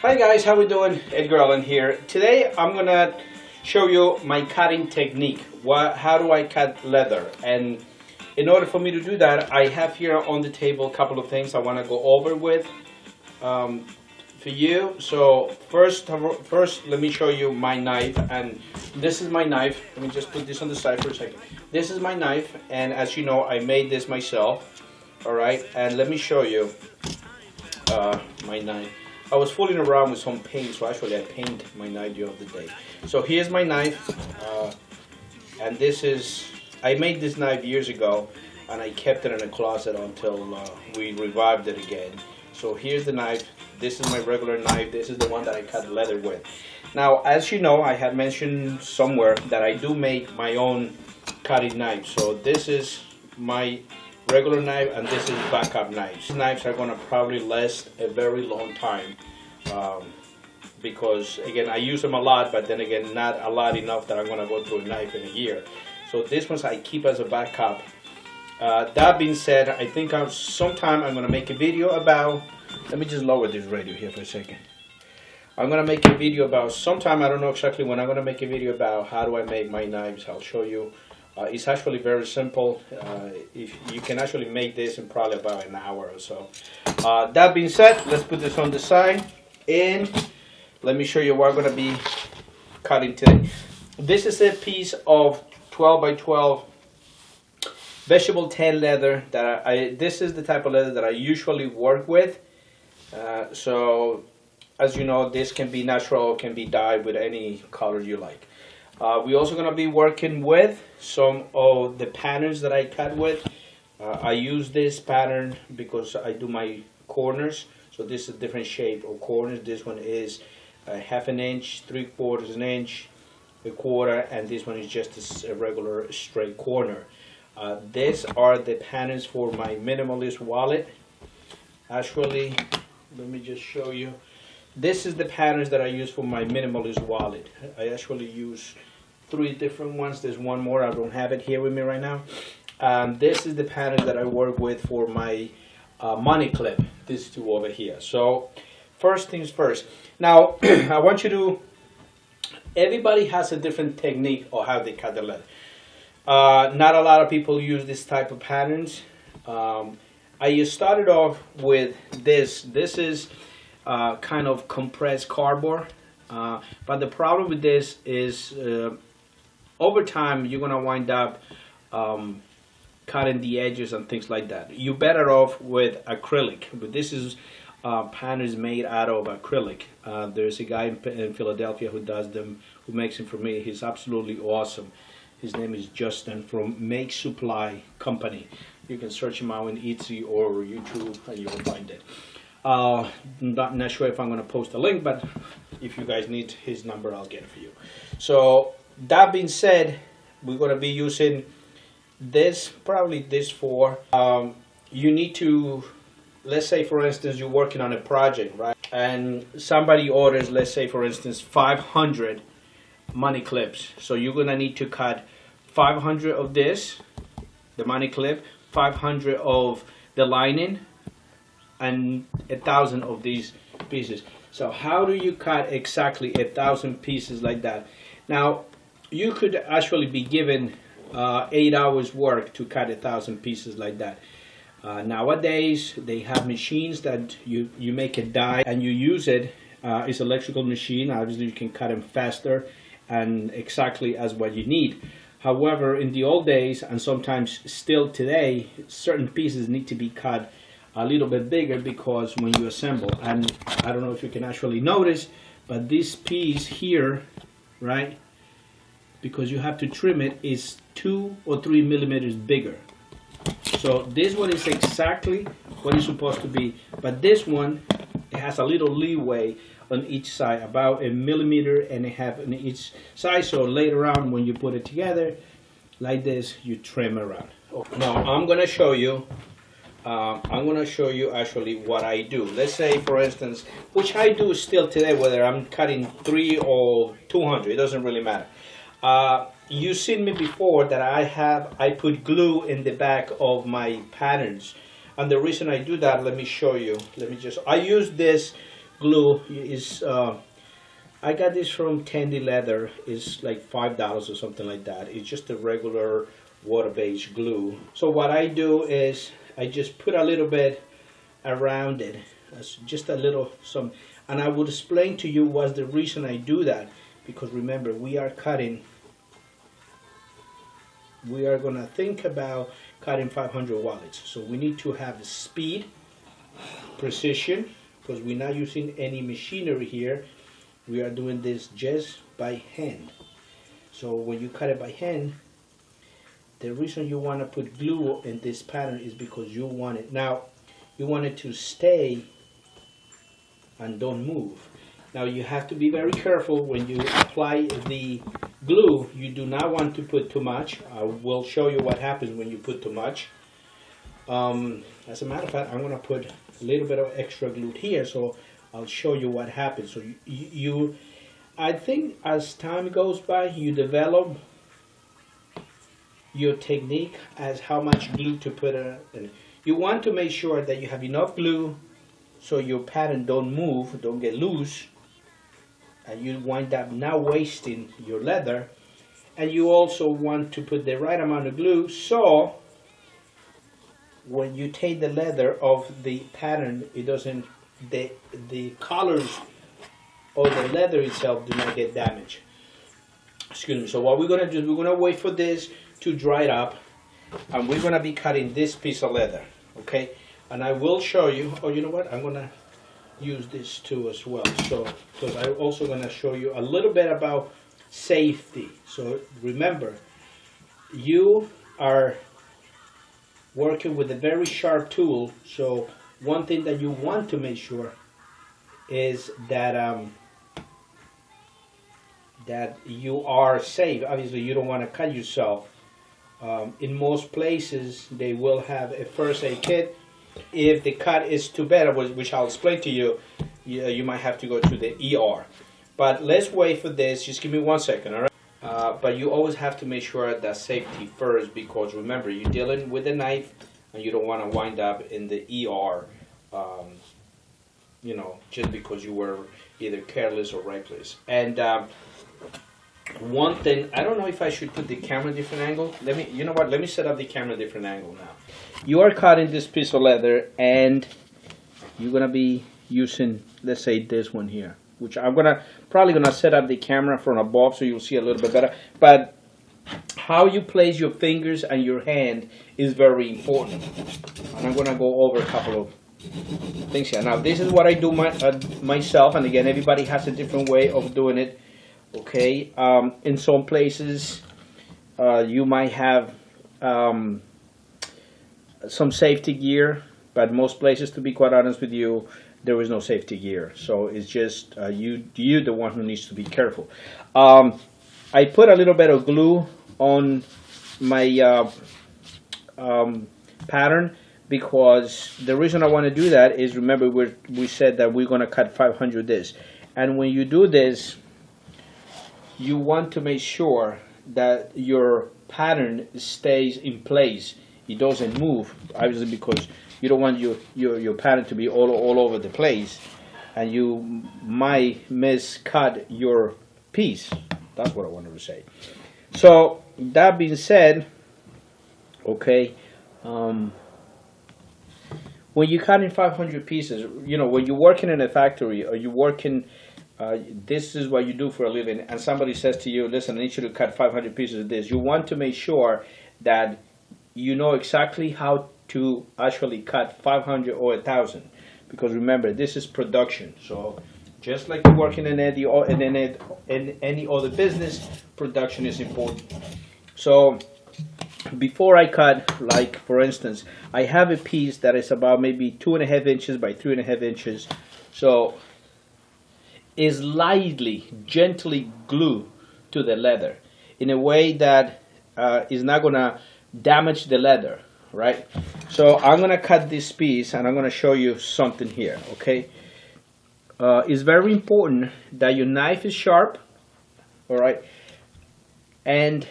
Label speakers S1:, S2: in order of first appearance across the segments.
S1: Hi guys, how we doing? Edgar Allen here. Today I'm gonna show you my cutting technique. How do I cut leather? And in order for me to do that, I have here on the table a couple of things I want to go over with for you. So first, let me show you my knife, and this is my knife. Let me just put this on the side for a second. This is my knife, and as you know, I made this myself. All right, and let me show you my knife. I was fooling around with some paint, so actually I painted my knife the other day. So here's my knife, and this is, I made this knife years ago, and I kept it in a closet until we revived it again. So here's the knife. This is my regular knife. This is the one that I cut leather with. Now, as you know, I had mentioned somewhere that I do make my own cutting knife. So this is my regular knife, and this is backup knives. These knives are going to probably last a very long time because again I use them a lot, but then again not a lot enough that I'm going to go through a knife in a year. So this ones I keep as a backup. That being said, I think sometime I'm going to make a video about, let me just lower this radio here for a second. I'm going to make a video about sometime, I don't know exactly when, I'm going to make a video about how do I make my knives. I'll show you. It's actually very simple. If you can actually make this in probably about an hour or so. That being said, let's put this on the side, and let me show you what I'm going to be cutting today. This is a piece of 12 by 12 vegetable tan leather that this is the type of leather that I usually work with. So as you know, this can be natural, can be dyed with any color you like. We're also going to be working with some of the patterns that I cut with. I use this pattern because I do my corners. So this is a different shape of corners. This one is a ½ an inch, 3/4 an inch, 1/4, and this one is just a regular straight corner. These are the patterns for my Minimalist Wallet. Actually, let me just show you. This is the patterns that I use for my Minimalist Wallet. I actually use 3 different ones. There's one more. I don't have it here with me right now. This is the pattern that I work with for my money clip. These two over here. So first things first. Now I want you to, everybody has a different technique of how they cut the leather. Not a lot of people use this type of patterns. I started off with this. This is kind of compressed cardboard, but the problem with this is over time you're gonna wind up cutting the edges and things like that. You're better off with acrylic, but this is patterns made out of acrylic. There's a guy in Philadelphia who does them, who makes them for me. He's absolutely awesome. His name is Justin from Make Supply Company. You can search him out in Etsy or YouTube and you'll find it. Not sure if I'm going to post a link, but if you guys need his number, I'll get it for you. So that being said, we're going to be using this, probably this for, you need to, let's say for instance, you're working on a project, right? And somebody orders, let's say for instance, 500 money clips. So you're going to need to cut 500 of this, the money clip, 500 of the lining, and 1,000 of these pieces. So how do you cut exactly 1,000 pieces like that? Now you could actually be given 8 hours work to cut 1,000 pieces like that. Nowadays they have machines that you make a die and you use it. It's an electrical machine. Obviously you can cut them faster and exactly as what you need. However, in the old days, and sometimes still today, certain pieces need to be cut a little bit bigger because when you assemble, and I don't know if you can actually notice, but this piece here, right, because you have to trim it, is 2 or 3 millimeters bigger. So this one is exactly what it's supposed to be, but this one, it has a little leeway on each side, about 1.5 millimeters on each side. So later on when you put it together like this, you trim around. Now I'm going to show you actually what I do. Let's say for instance, which I do still today, whether I'm cutting 3 or 200, it doesn't really matter. You've seen me before that I put glue in the back of my patterns, and the reason I do that, let me show you. I use this glue is I got this from Tandy Leather. It's like $5 or something like that. It's just a regular water-based glue. So what I do is I just put a little bit around it. That's just a little some, and I will explain to you what's the reason I do that. Because remember, we are cutting. We are gonna think about cutting 500 wallets. So we need to have speed, precision, because we're not using any machinery here. We are doing this just by hand. So when you cut it by hand, the reason you want to put glue in this pattern is because you want it. Now, you want it to stay and don't move. Now you have to be very careful when you apply the glue. You do not want to put too much. I will show you what happens when you put too much. As a matter of fact, I'm going to put a little bit of extra glue here, so I'll show you what happens. So I think as time goes by, you develop your technique as how much glue to put in. You want to make sure that you have enough glue so your pattern don't move, don't get loose, and you wind up not wasting your leather. And you also want to put the right amount of glue so when you take the leather of the pattern, it doesn't, the colors of the leather itself do not get damaged. Excuse me. So what we're gonna do is we're gonna wait for this to dry it up, and we're gonna be cutting this piece of leather, okay? And I will show you. Oh, you know what? I'm gonna use this too as well. So, because I'm also gonna show you a little bit about safety. So remember, you are working with a very sharp tool. So one thing that you want to make sure is that that you are safe. Obviously, you don't want to cut yourself. In most places, they will have a first aid kit. If the cut is too bad, which I'll explain to you, you might have to go to the ER. But let's wait for this. Just give me 1 second, all right? But you always have to make sure that safety first, because remember, you're dealing with a knife, and you don't want to wind up in the ER, you know, just because you were either careless or reckless. And one thing, I don't know if I should put the camera different angle. You know what? Let me set up the camera different angle now. You are cutting this piece of leather, and you're gonna be using, let's say, this one here, which I'm probably gonna set up the camera from above so you'll see a little bit better. But how you place your fingers and your hand is very important, and I'm gonna go over a couple of things here. Now, this is what I do myself, and again, everybody has a different way of doing it. Okay, in some places you might have some safety gear, but most places, to be quite honest with you, there is no safety gear. So it's just you're the one who needs to be careful. I put a little bit of glue on my pattern, because the reason I want to do that is, remember, we said that we're going to cut 500 this, and when you do this, you want to make sure that your pattern stays in place. It doesn't move, obviously, because you don't want your pattern to be all over the place, and you might miscut your piece. That's what I wanted to say. So that being said, okay, when you're cutting 500 pieces, you know, when you're working in a factory or you're working, this is what you do for a living, and somebody says to you, listen, I need you to cut 500 pieces of this. You want to make sure that you know exactly how to actually cut 500 or 1,000, because remember, this is production. So just like you're working in any other business, production is important. So before I cut, like for instance, I have a piece that is about maybe 2.5 inches by 3.5 inches. So is lightly, gently glued to the leather in a way that is not gonna damage the leather, right? So I'm gonna cut this piece, and I'm gonna show you something here, okay? It's very important that your knife is sharp, all right? And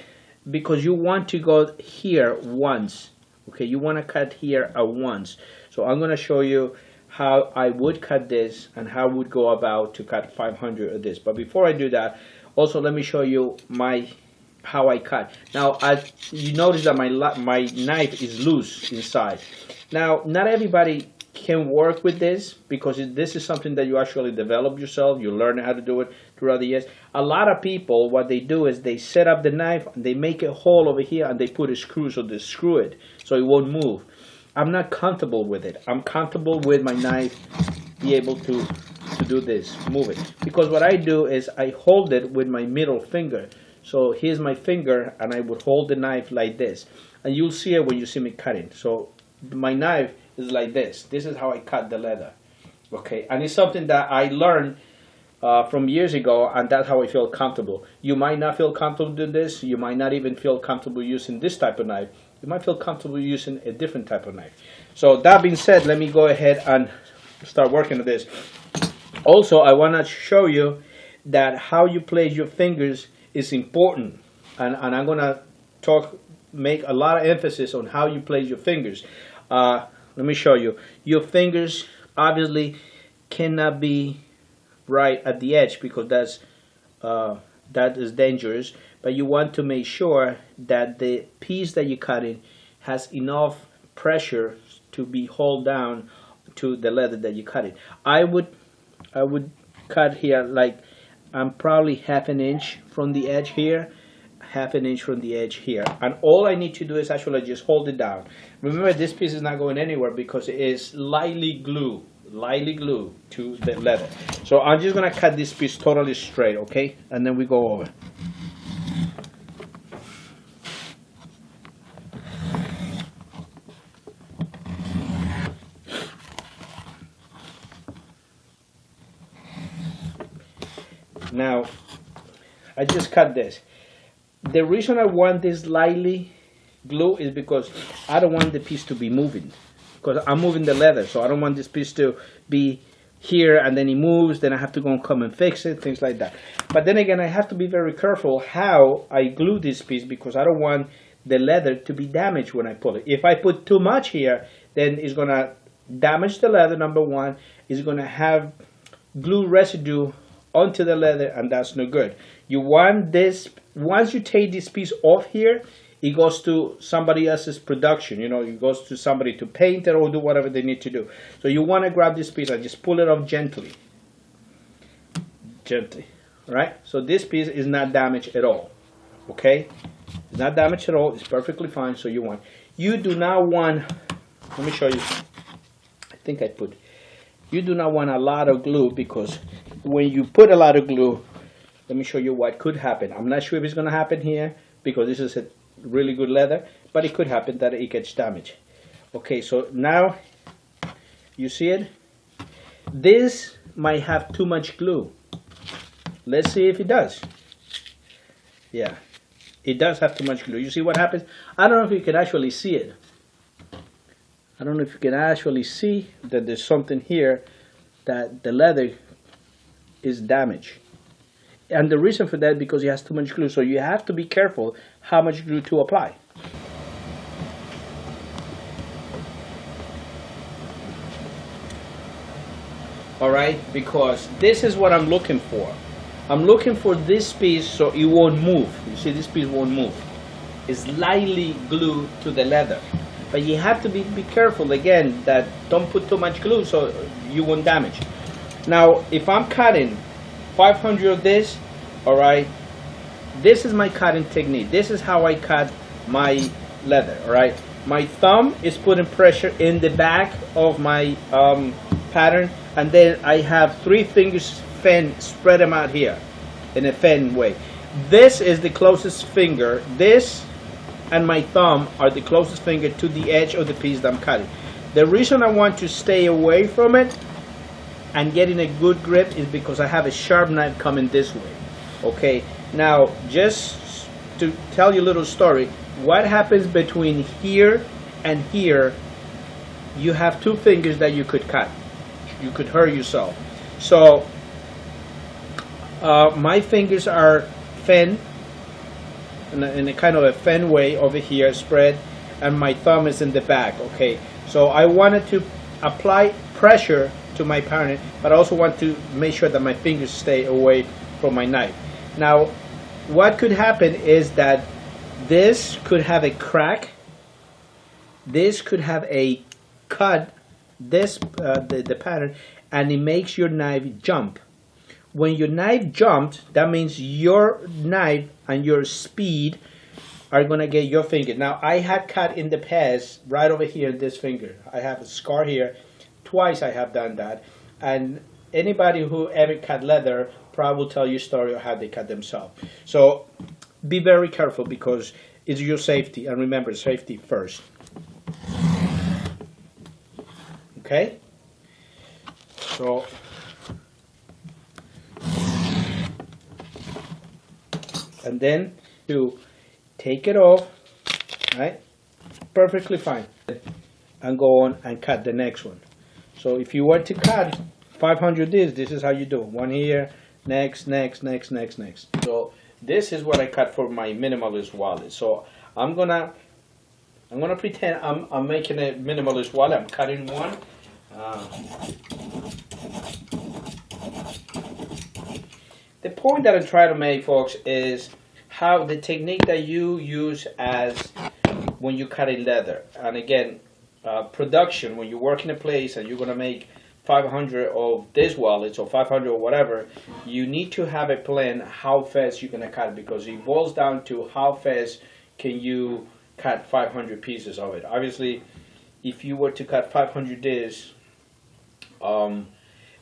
S1: because you want to go here once, okay? You wanna cut here at once. So I'm gonna show you how I would cut this and how I would go about to cut 500 of this. But before I do that, also let me show you how I cut. Now, you notice that my knife is loose inside. Now, not everybody can work with this because this is something that you actually develop yourself. You learn how to do it throughout the years. A lot of people, what they do is they set up the knife, and they make a hole over here, and they put a screw, so they screw it so it won't move. I'm not comfortable with it. I'm comfortable with my knife be able to do this, move it. Because what I do is I hold it with my middle finger. So here's my finger, and I would hold the knife like this. And you'll see it when you see me cutting. So my knife is like this. This is how I cut the leather. Okay, and it's something that I learned from years ago, and that's how I feel comfortable. You might not feel comfortable doing this. You might not even feel comfortable using this type of knife. You might feel comfortable using a different type of knife. So that being said, let me go ahead and start working on this. Also, I want to show you that how you place your fingers is important, and I'm going to make a lot of emphasis on how you place your fingers. Let me show you. Your fingers obviously cannot be right at the edge because that is dangerous. But you want to make sure that the piece that you're cutting has enough pressure to be held down to the leather that you're cutting. I would cut here like I'm probably half an inch from the edge here, half an inch from the edge here, and all I need to do is actually just hold it down. Remember, this piece is not going anywhere because it is lightly glued to the leather. So I'm just gonna cut this piece totally straight, okay, and then we go over. Now, I just cut this. The reason I want this lightly glue is because I don't want the piece to be moving. Because I'm moving the leather, so I don't want this piece to be here and then it moves, then I have to go and come and fix it, things like that. But then again, I have to be very careful how I glue this piece because I don't want the leather to be damaged when I pull it. If I put too much here, then it's going to damage the leather, number one. It's going to have glue residue onto the leather, and that's no good. You want this, once you take this piece off here, it goes to somebody else's production. You know, it goes to somebody to paint it or do whatever they need to do. So you want to grab this piece and just pull it off gently. Gently, right? So this piece is not damaged at all, okay? It's not damaged at all. It's perfectly fine. So you do not want, let me show you. You do not want a lot of glue because when you put a lot of glue, let me show you what could happen. I'm not sure if it's going to happen here because this is a really good leather, but it could happen that it gets damaged. Okay, so now you see it. This might have too much glue. Let's see if it does. Yeah, it does have too much glue. You see what happens? I don't know if you can actually see it. I don't know if you can actually see that there's something here that the leather is damaged. And the reason for that is because it has too much glue. So you have to be careful how much glue to apply. Alright, because this is what I'm looking for. I'm looking for this piece so it won't move. You see, this piece won't move. It's lightly glued to the leather. But you have to be careful again that don't put too much glue so you won't damage. Now, if I'm cutting 500 of this, all right, this is my cutting technique. This is how I cut my leather, all right. My thumb is putting pressure in the back of my pattern, and then I have 3 fingers spread them out here in a fan way. This is the closest finger. This and my thumb are the closest finger to the edge of the piece that I'm cutting. The reason I want to stay away from it and getting a good grip is because I have a sharp knife coming this way. Okay, now just to tell you a little story, what happens between here and here, you have 2 fingers that you could cut. You could hurt yourself. So my fingers are fan in a kind of a fan way over here spread, and my thumb is in the back. Okay, so I wanted to apply pressure to my pattern, but I also want to make sure that my fingers stay away from my knife. Now, what could happen is that this could have a crack, this could have a cut, the pattern, and it makes your knife jump. When your knife jumped, that means your knife and your speed are gonna get your finger. Now, I had cut in the past right over here in this finger. I have a scar here. Twice I have done that, and anybody who ever cut leather probably will tell you a story of how they cut themselves. So be very careful because it's your safety, and remember, safety first. Okay? So and then you take it off, right? Perfectly fine. And go on and cut the next one. So if you were to cut 500 this is how you do. One here, next. So this is what I cut for my minimalist wallet. So I'm gonna pretend I'm making a minimalist wallet. I'm cutting one. The point that I'm trying to make, folks, is how the technique that you use as when you cut in leather. And again, production, when you work in a place and you're going to make 500 of this wallets or 500 or whatever, you need to have a plan how fast you're going to cut, because it boils down to how fast can you cut 500 pieces of it. Obviously, if you were to cut 500 this,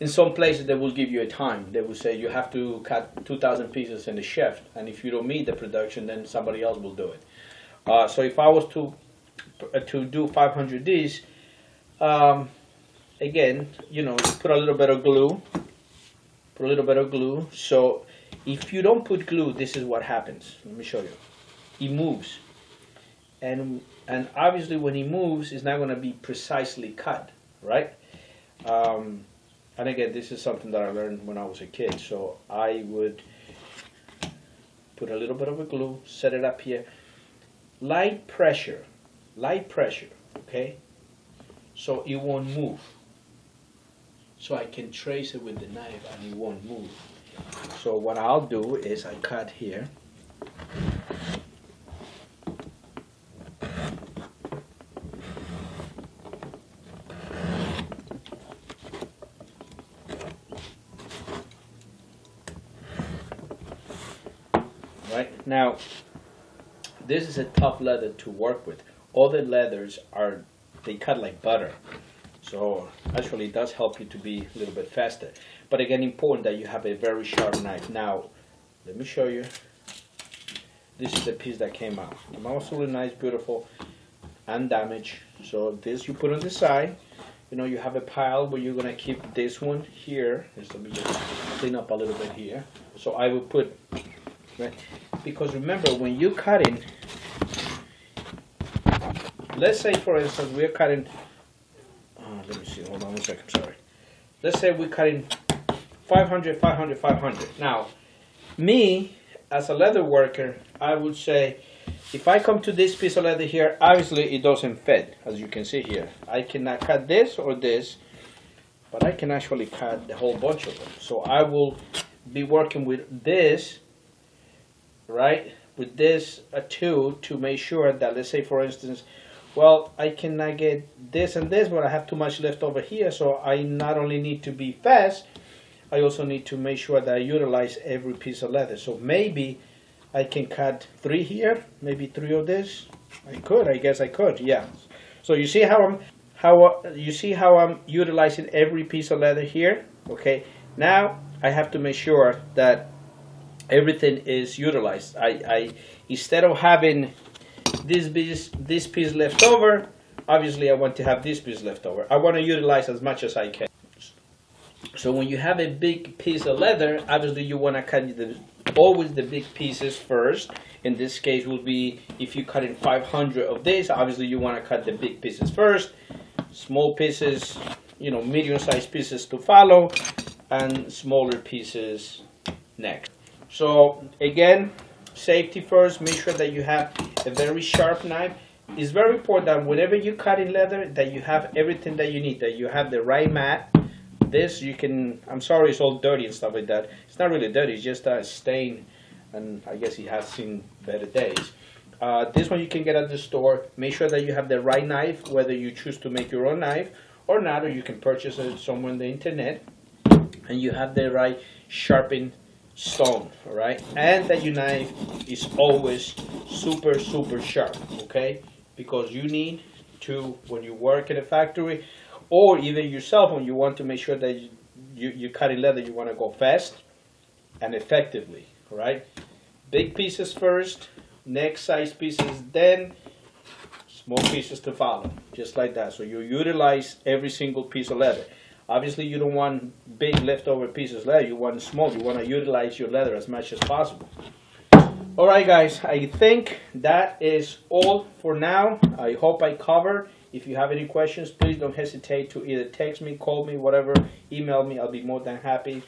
S1: in some places they will give you a time. They will say you have to cut 2,000 pieces in a shift, and if you don't meet the production, then somebody else will do it. So if I was to do 500 Ds, again, you know, put a little bit of glue. So if you don't put glue, this is what happens. Let me show you. It moves, and obviously when it moves, it's not going to be precisely cut, right? And again, this is something that I learned when I was a kid. So I would put a little bit of a glue, set it up here, light pressure, okay? So it won't move. So I can trace it with the knife and it won't move. So what I'll do is I cut here. Right now, this is a tough leather to work with. Other leathers they cut like butter, so actually it does help you to be a little bit faster. But again, important that you have a very sharp knife. Now, let me show you. This is the piece that came out. Absolutely nice, beautiful, undamaged. So this you put on the side. You know, you have a pile where you're gonna keep this one here. Let me just clean up a little bit here. So I would put. Right? Because remember, when you're cutting, let's say for instance we're cutting, let me see, hold on one second, sorry. Let's say we're cutting 500. Now, me, as a leather worker, I would say, if I come to this piece of leather here, obviously it doesn't fit, as you can see here. I cannot cut this or this, but I can actually cut the whole bunch of them. So I will be working with this, right, with this tool to make sure that, let's say for instance, well, I cannot get this and this, but I have too much left over here, so I not only need to be fast, I also need to make sure that I utilize every piece of leather. So maybe I can cut 3 here, maybe 3 of this. I guess I could, yeah. So you see how I'm utilizing every piece of leather here. Okay, now I have to make sure that everything is utilized. I instead of having this piece left over, obviously I want to have this piece left over. I want to utilize as much as I can. So when you have a big piece of leather, obviously you want to cut always the big pieces first. In this case would be, if you cut in 500 of this, obviously you want to cut the big pieces first, small pieces, you know, medium-sized pieces to follow, and smaller pieces next. So again, safety first. Make sure that you have a very sharp knife. it's very important that whenever you cut in leather, that you have everything that you need, that you have the right mat. This you can, I'm sorry it's all dirty and stuff like that. It's not really dirty, it's just a stain, and I guess it has seen better days. This one you can get at the store. Make sure that you have the right knife, whether you choose to make your own knife or not, or you can purchase it somewhere on the internet. And you have the right sharpened stone, all right? And that your knife is always super, super sharp, okay? Because you need to, when you work in a factory, or even yourself, when you want to make sure that you cut in leather, you want to go fast and effectively, all right? Big pieces first, next size pieces, then small pieces to follow, just like that. So you utilize every single piece of leather. Obviously, you don't want big leftover pieces of leather. You want small. You want to utilize your leather as much as possible. All right, guys. I think that is all for now. I hope I covered. If you have any questions, please don't hesitate to either text me, call me, whatever, email me. I'll be more than happy.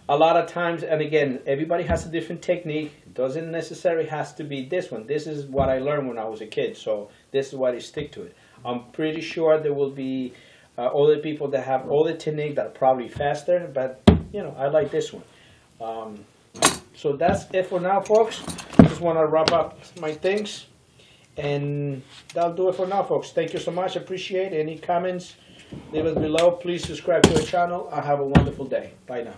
S1: A lot of times, and again, everybody has a different technique. It doesn't necessarily has to be this one. This is what I learned when I was a kid, so this is why I stick to it. I'm pretty sure there will be other people that have other technique that are probably faster, but you know, I like this one. So that's it for now, folks. Just want to wrap up my things, and that'll do it for now, folks. Thank you so much. Appreciate any comments. Leave us below. Please subscribe to the channel. Have a wonderful day. Bye now.